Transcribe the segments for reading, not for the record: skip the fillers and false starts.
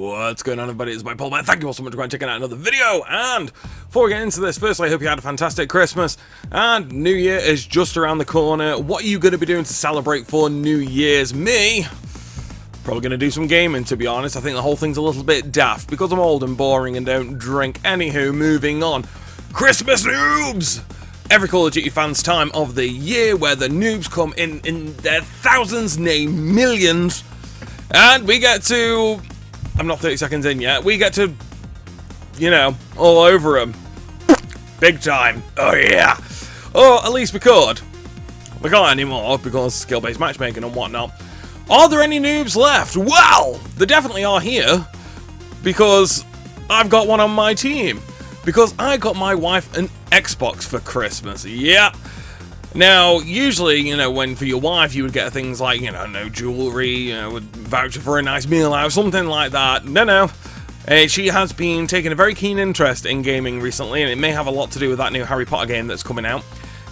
What's going on, everybody? It's my Paul, man. Thank you all so much for checking out another video. And before we get into this, firstly, I hope you had a fantastic Christmas. And New Year is just around the corner. What are you going to be doing to celebrate for New Year's? Me? Probably going to do some gaming, to be honest. I think the whole thing's a little bit daft because I'm old and boring and don't drink. Anywho, moving on. Christmas Noobs! Every Call of Duty fan's time of the year where the noobs come in their thousands, nay millions. And we get to... I'm not 30 seconds in yet. We get to, you know, all over them. Big time. Oh, yeah. Or at least we could. We can't anymore because skill-based matchmaking and whatnot. Are there any noobs left? Well, there definitely are here. Because I've got one on my team. Because I got my wife an Xbox for Christmas. Yeah. Now, usually, you know, when for your wife, you would get things like, you know, no jewelry, you know, would voucher for a nice meal out, something like that. No. She has been taking a very keen interest in gaming recently, and it may have a lot to do with that new Harry Potter game that's coming out.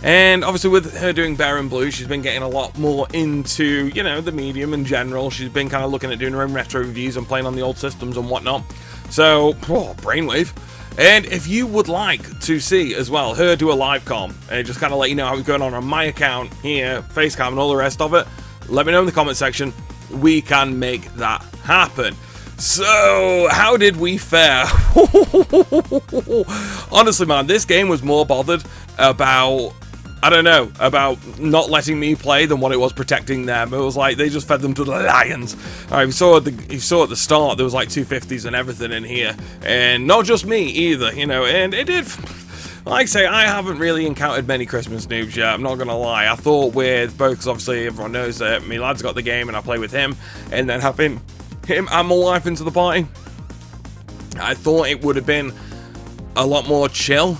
And obviously, with her doing Bear and Blue, she's been getting a lot more into, you know, the medium in general. She's been kind of looking at doing her own retro reviews and playing on the old systems and whatnot. So, brainwave. And if you would like to see as well her do a live com and just kind of let you know how it's going on my account here, Facecam and all the rest of it, let me know in the comment section. We can make that happen. So, how did we fare? Honestly, man, this game was more bothered about, I don't know, about not letting me play than what it was protecting them. It was like they just fed them to the lions. You saw at the start there was like 250s and everything in here, and not just me either, you know. And it did, like I say, I haven't really encountered many Christmas noobs yet. I'm not gonna lie. I thought with both, because obviously everyone knows that my lad's got the game and I play with him, and then having him and my wife into the party, I thought it would have been a lot more chill,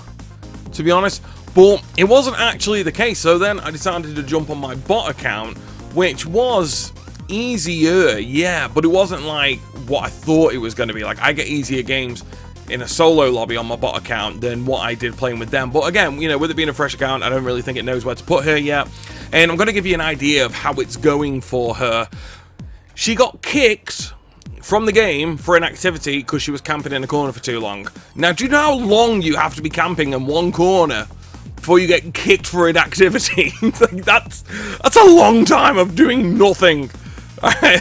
to be honest. But it wasn't actually the case, so then I decided to jump on my bot account, which was easier, yeah, but it wasn't like what I thought it was going to be. Like, I get easier games in a solo lobby on my bot account than what I did playing with them. But again, you know, with it being a fresh account, I don't really think it knows where to put her yet. And I'm going to give you an idea of how it's going for her. She got kicked from the game for an activity because she was camping in a corner for too long. Now, do you know how long you have to be camping in one corner before you get kicked for an activity? Like, that's a long time of doing nothing. I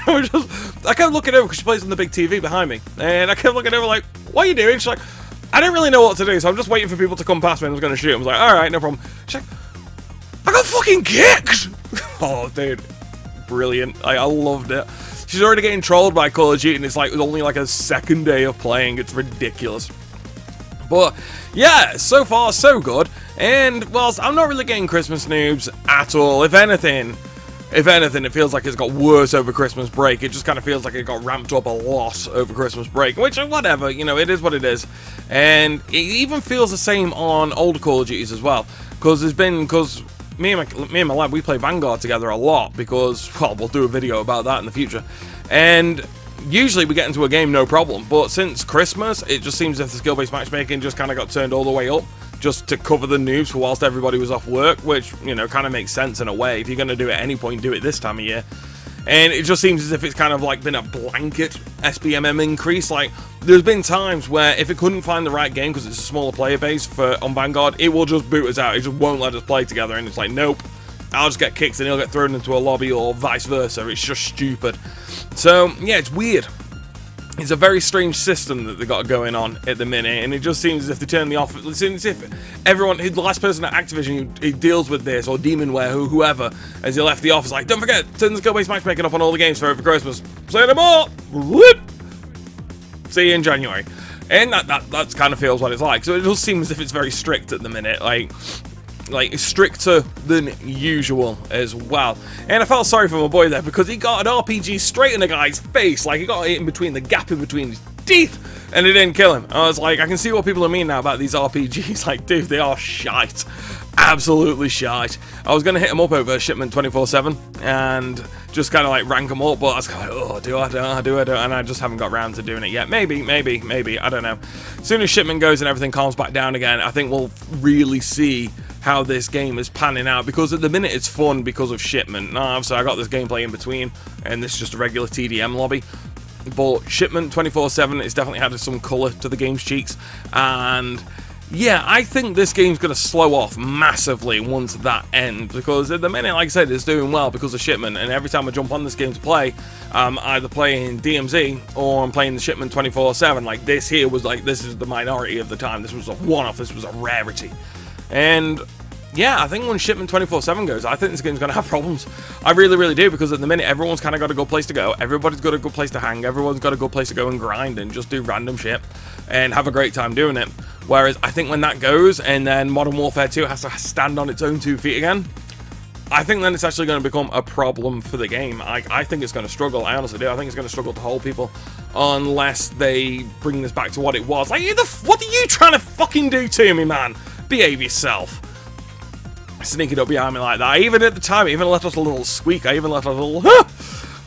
kept looking over because she plays on the big TV behind me, and I kept looking over like, what are you doing? She's like, I don't really know what to do, so I'm just waiting for people to come past me and I was going to shoot. I was like, alright, no problem. She's like, I got fucking kicked! Oh, dude. Brilliant. I loved it. She's already getting trolled by Call of Duty, and it's like only like a second day of playing. It's ridiculous. But yeah, so far so good. And whilst I'm not really getting Christmas noobs at all, if anything, it feels like it's got worse over Christmas break. It just kind of feels like it got ramped up a lot over Christmas break, which, whatever, you know, it is what it is. And it even feels the same on older Call of Duties as well, because me and my lad, we play Vanguard together a lot because, well, we'll do a video about that in the future. And usually we get into a game no problem, but since Christmas, it just seems as if the skill-based matchmaking just kind of got turned all the way up just to cover the noobs for whilst everybody was off work, which, you know, kind of makes sense in a way. If you're going to do it at any point, do it this time of year. And it just seems as if it's kind of like been a blanket SBMM increase. Like, there's been times where if it couldn't find the right game because it's a smaller player base on Vanguard, it will just boot us out. It just won't let us play together, and it's like, nope, I'll just get kicked and he'll get thrown into a lobby, or vice versa. It's just stupid. So, yeah, it's weird. It's a very strange system that they got going on at the minute, and it just seems as if they turn the off. It seems as if everyone, the last person at Activision who deals with this, or Demonware, whoever, as he left the office, like, don't forget, turn the skill-based matchmaking up on all the games for Christmas. Say no more. Whoop. See you in January. And that kind of feels what it's like. So it just seems as if it's very strict at the minute, like stricter than usual as well. And I felt sorry for my boy there because he got an RPG straight in the guy's face. Like, he got it in between the gap in between his teeth, and it didn't kill him. I was like, I can see what people mean now about these RPGs. Like, dude, they are shite. Absolutely shite. I was going to hit him up over Shipment 24/7 and just kind of like rank them up, but I was kind of like, oh, do I? And I just haven't got around to doing it yet. Maybe, I don't know. As soon as Shipment goes and everything calms back down again, I think we'll really see how this game is panning out, because at the minute it's fun because of Shipment. Now, obviously I got this gameplay in between, and this is just a regular TDM lobby. but Shipment 24/7 it's definitely added some colour to the game's cheeks, and yeah, I think this game's going to slow off massively once that ends, because at the minute, like I said, it's doing well because of Shipment, and every time I jump on this game to play, I'm either playing DMZ or I'm playing the Shipment 24/7. Like, this here was like, this is the minority of the time. This was a one-off, this was a rarity. And yeah, I think when Shipment 24/7 goes, I think this game's going to have problems. I really, really do, because at the minute, everyone's kind of got a good place to go. Everybody's got a good place to hang. Everyone's got a good place to go and grind and just do random shit and have a great time doing it. Whereas I think when that goes, and then Modern Warfare 2 has to stand on its own 2 feet again, I think then it's actually going to become a problem for the game. I think it's going to struggle. I honestly do. I think it's going to struggle to hold people unless they bring this back to what it was. Like, what are you trying to fucking do to me, man? Behave yourself. Sneaking up behind me like that. Even at the time, I even let out a little squeak. I even let out a little, huh!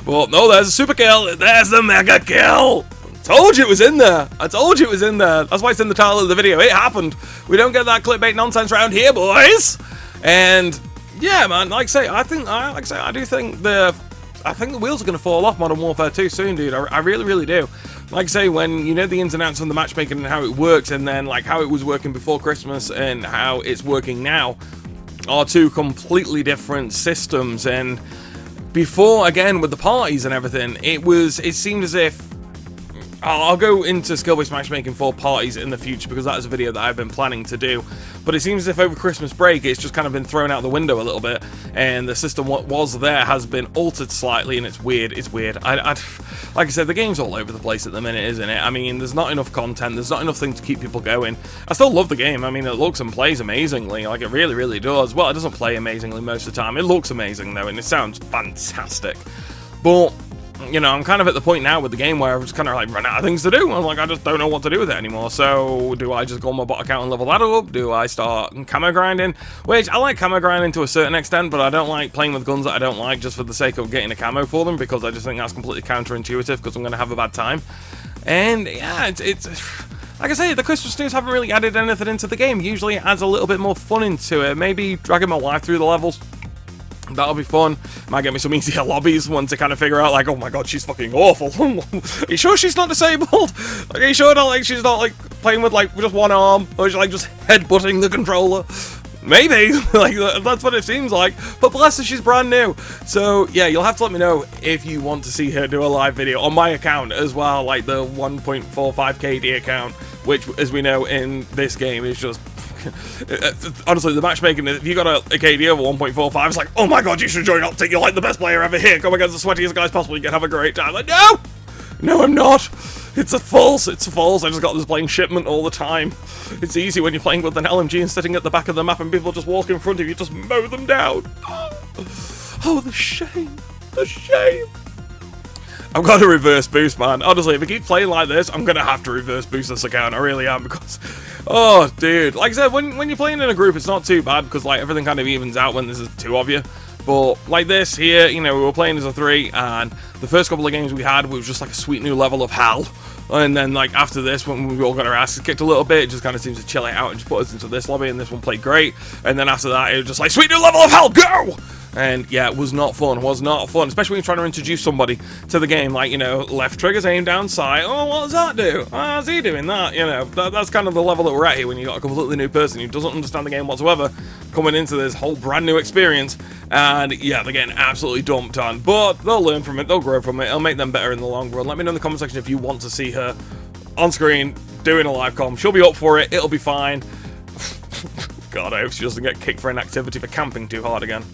But no, there's a super kill. There's the mega kill. Told you it was in there. I told you it was in there. That's why it's in the title of the video. It happened. We don't get that clickbait nonsense around here, boys. And yeah, man, like I say, I do think the wheels are going to fall off Modern Warfare 2 soon, dude. I really, really do. Like I say, when you know the ins and outs of the matchmaking and how it works, and then like how it was working before Christmas and how it's working now, are two completely different systems. And before, again, with the parties and everything, it seemed as if I'll go into skill-based matchmaking for parties in the future, because that is a video that I've been planning to do. But it seems as if over Christmas break, it's just kind of been thrown out the window a little bit, and the system what was there has been altered slightly, and it's weird. It's weird. Like I said, the game's all over the place at the minute, isn't it? I mean, there's not enough content. There's not enough things to keep people going. I still love the game. I mean, it looks and plays amazingly. Like, it really, really does. Well, it doesn't play amazingly most of the time. It looks amazing, though, and it sounds fantastic. But you know, I'm kind of at the point now with the game where I've just kind of like run out of things to do. I'm like, I just don't know what to do with it anymore. So do I just go on my bot account and level that up? Do I start camo grinding? Which I like camo grinding to a certain extent, but I don't like playing with guns that I don't like just for the sake of getting a camo for them, because I just think that's completely counterintuitive, because I'm going to have a bad time. And yeah, it's like I say, the Christmas news haven't really added anything into the game. Usually it adds a little bit more fun into it. Maybe dragging my wife through the levels. That'll be fun. Might get me some easier lobbies once to kind of figure out, like, oh my god, she's fucking awful. Are you sure she's not disabled? Like, are you sure she's not, like, playing with, like, just one arm? Or is she, like, just headbutting the controller? Maybe. Like, that's what it seems like. But bless her, she's brand new. So, yeah, you'll have to let me know if you want to see her do a live video on my account as well, like the 1.45 KD account, which, as we know in this game, is just honestly, the matchmaking, if you got a KD over 1.45, it's like, oh my god, you should join Optic, you're like the best player ever here, come against the sweatiest guys possible, you can have a great time. Like, no! No, I'm not! It's a false, I just got this playing Shipment all the time. It's easy when you're playing with an LMG and sitting at the back of the map and people just walk in front of you, just mow them down. Oh, the shame. The shame. I've got to reverse boost, man. Honestly, if I keep playing like this, I'm going to have to reverse boost this account. I really am, because oh, dude. Like I said, when you're playing in a group, it's not too bad, because like everything kind of evens out when there's two of you. But like this here, you know, we were playing as a 3, and the first couple of games we had was just like a sweet new level of hell. And then like after this, when we all got our asses kicked a little bit, it just kind of seems to chill it out and just put us into this lobby, and this one played great. And then after that, it was just like, sweet new level of hell, go! And yeah, it was not fun, especially when you're trying to introduce somebody to the game, like, you know, left trigger's aim down sight, oh, what does that do? Oh, how's he doing that? You know, that's kind of the level that we're at here when you've got a completely new person who doesn't understand the game whatsoever, coming into this whole brand new experience, and yeah, they're getting absolutely dumped on, but they'll learn from it, they'll grow from it, it'll make them better in the long run. Let me know in the comment section if you want to see her on screen doing a live comm. She'll be up for it, it'll be fine. God, I hope she doesn't get kicked for inactivity for camping too hard again.